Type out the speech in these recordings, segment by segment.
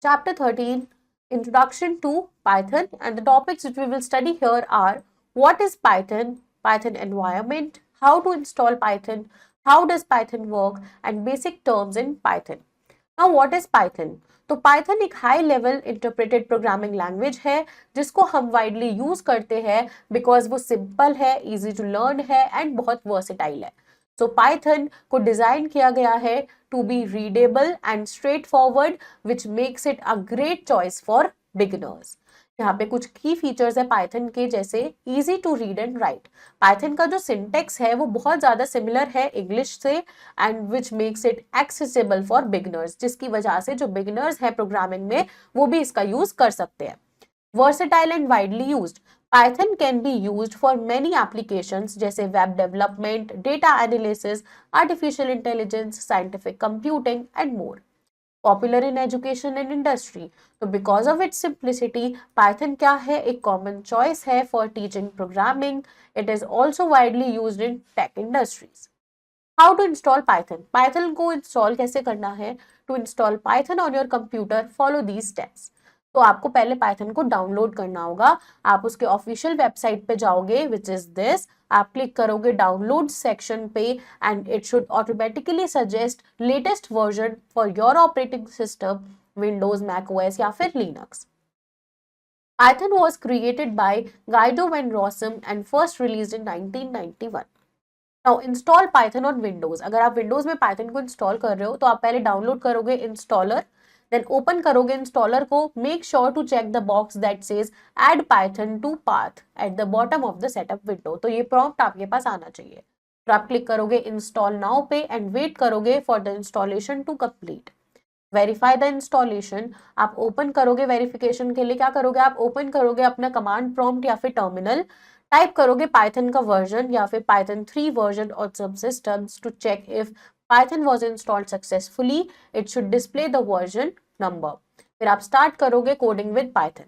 Chapter 13, Introduction to Python, and the topics which we will study here are what is Python, Python environment, how to install Python, how does Python work, and basic terms in Python. Now what is Python? तो Python एक high level interpreted programming language है जिसको हम widely use करते हैं because वो simple है, easy to learn है एंड बहुत वर्सेटाइल है. सो पाइथन को डिजाइन किया गया है to be readable and straightforward which makes it a great choice for beginners. यहाँ पे कुछ की फीचर्स है पाइथन के, जैसे easy to read and write. Python का जो सिंटेक्स है वो बहुत ज्यादा सिमिलर है इंग्लिश से and which makes it accessible for beginners, जिसकी वजह से जो बिगिनर्स है प्रोग्रामिंग में वो भी इसका यूज कर सकते हैं. Versatile and widely used. Python can be used for many applications जैसे web development, data analysis, artificial intelligence, scientific computing and more. Popular in education and industry. तो because of its simplicity, Python क्या है, एक common choice है for teaching programming. It is also widely used in tech industries. How to install Python? Python को install कैसे करना है? To install Python on your computer, follow these steps. तो आपको पहले पाइथन को डाउनलोड करना होगा. आप उसके ऑफिशियल वेबसाइट पे जाओगे विच इज दिस. आप क्लिक करोगे डाउनलोड सेक्शन पे and it should automatically suggest latest version for your operating system, Windows, Mac OS या फिर Linux. Python was created by Guido van Rossum and first released in 1991. Now install Python on Windows. अगर आप Windows में Python को install कर रहे हो तो आप पहले डाउनलोड करोगे इंस्टॉलर, देन ओपन करोगे इंस्टॉलर को. Make sure to check the box that says add Python to path at the bottom of the setup window. तो ये प्रॉम्प्ट आपके पास आना चाहिए. तो आप क्लिक करोगे इंस्टॉल नाउ पे एंड वेट करोगे for the installation to complete. Verify the installation. आप ओपन करोगे वेरिफिकेशन के लिए, क्या करोगे, आप ओपन करोगे अपना कमांड प्रॉम्प्ट या फिर टर्मिनल, टाइप करोगे पाइथन का वर्जन या फिर पाइथन 3 वर्जन और सब systems to check if Python was installed successfully. It should display the version number. फिर आप स्टार्ट करोगे coding with Python.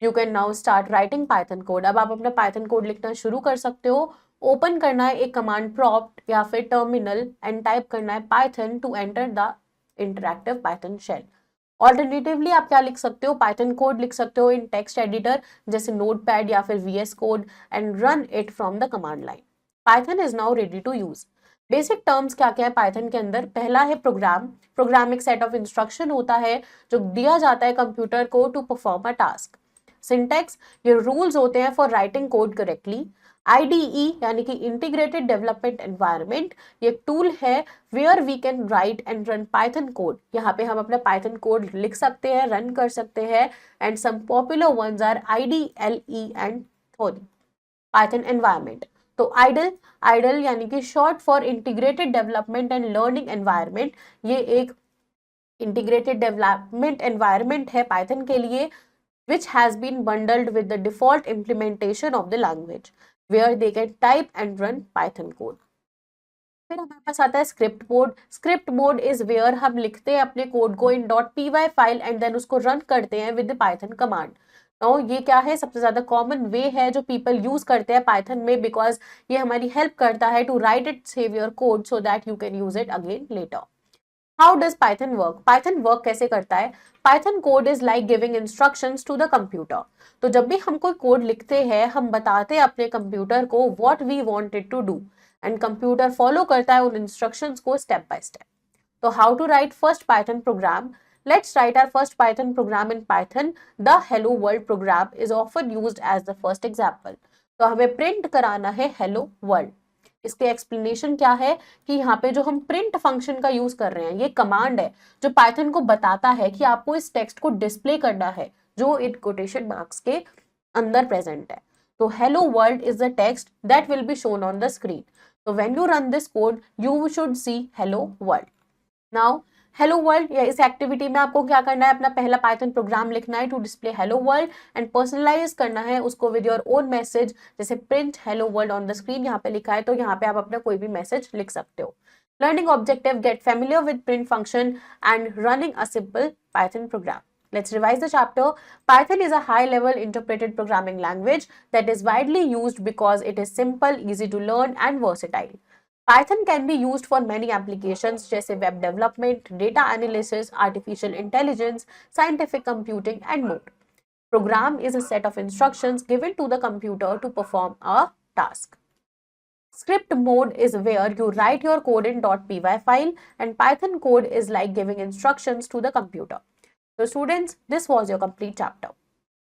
You can now start writing Python code. अब आप अपना पाइथन कोड लिखना शुरू कर सकते हो. ओपन करना है एक कमांड प्रॉम्प्ट या फिर टर्मिनल एंड टाइप करना है Python to enter the interactive Python shell. Alternatively आप क्या लिख सकते हो, पाइथन कोड लिख सकते हो इन टेक्स्ट एडिटर जैसे नोटपैड या फिर VS code and run it from the command line. Python is now ready to use. Basic terms क्या क्या है पाइथन के अंदर. पहला है प्रोग्राम. प्रोग्राम एक सेट ऑफ इंस्ट्रक्शन होता है जो दिया जाता है कंप्यूटर को to perform a task. Syntax, ये रूल्स होते हैं for writing code correctly. IDE यानी कि इंटीग्रेटेड डेवलपमेंट एनवायरनमेंट, ये एक टूल है where we can write and run Python code. यहाँ पे हम अपना पाइथन कोड लिख सकते हैं, रन कर सकते हैं. And some popular ones are IDLE and थोड़ी. पाइथन एनवायरनमेंट, तो आइडल यानी कि short for integrated development and learning environment. ये एक इंटीग्रेटेड डेवलपमेंट एनवायरनमेंट है पाइथन के लिए which has been bundled with the default implementation of the language where they can type and run Python code. फिर हमारे पास आता है script mode. Script mode is where हम लिखते हैं अपने कोड को in .py file and then उसको रन करते हैं विद द पाइथन कमांड. तो ये क्या है, सबसे ज्यादा कॉमन वे है जो पीपल यूज करते हैं पाइथन में बिकॉज ये हमारी हेल्प करता है to write it save your code so that you can use it again later. How does Python work? Python work कैसे करता है? Python code is like giving instructions to the computer. तो जब भी हम कोई कोड लिखते हैं हम बताते हैं अपने कंप्यूटर को what we want it to do and computer follow करता है उन इंस्ट्रक्शंस को स्टेप बाय स्टेप. तो how to write first Python program? Let's write our first Python program in Python. The hello world program is often used as the first example. तो हमें print कराना है hello world. इसके explanation क्या है कि यहाँ पे जो हम प्रिंट फंक्शन का यूज कर रहे हैं ये कमांड है जो पाइथन को बताता है कि आपको इस टेक्स्ट को डिस्प्ले करना है जो इन कोटेशन मार्क्स के अंदर प्रेजेंट है. तो hello world is the text that will be shown on the screen. So when you run this code you should see hello world. Now hello world या इस एक्टिविटी में आपको क्या करना है, अपना पहला पाइथन प्रोग्राम लिखना है to display hello world and personalise करना है उसको विद योर ओन मैसेज. जैसे print hello world on the screen यहाँ पे लिखा है तो यहाँ पे आप अपना कोई भी मैसेज लिख सकते हो. Learning objective, get familiar with print function and running a simple Python program. Let's revise the chapter. Python is a high-level interpreted programming language that is widely used because it is simple, easy to learn and versatile. Python can be used for many applications जैसे web development, data analysis, artificial intelligence, scientific computing and more. Program is a set of instructions given to the computer to perform a task. Script mode is where you write your code in .py file, and Python code is like giving instructions to the computer. So students, this was your complete chapter.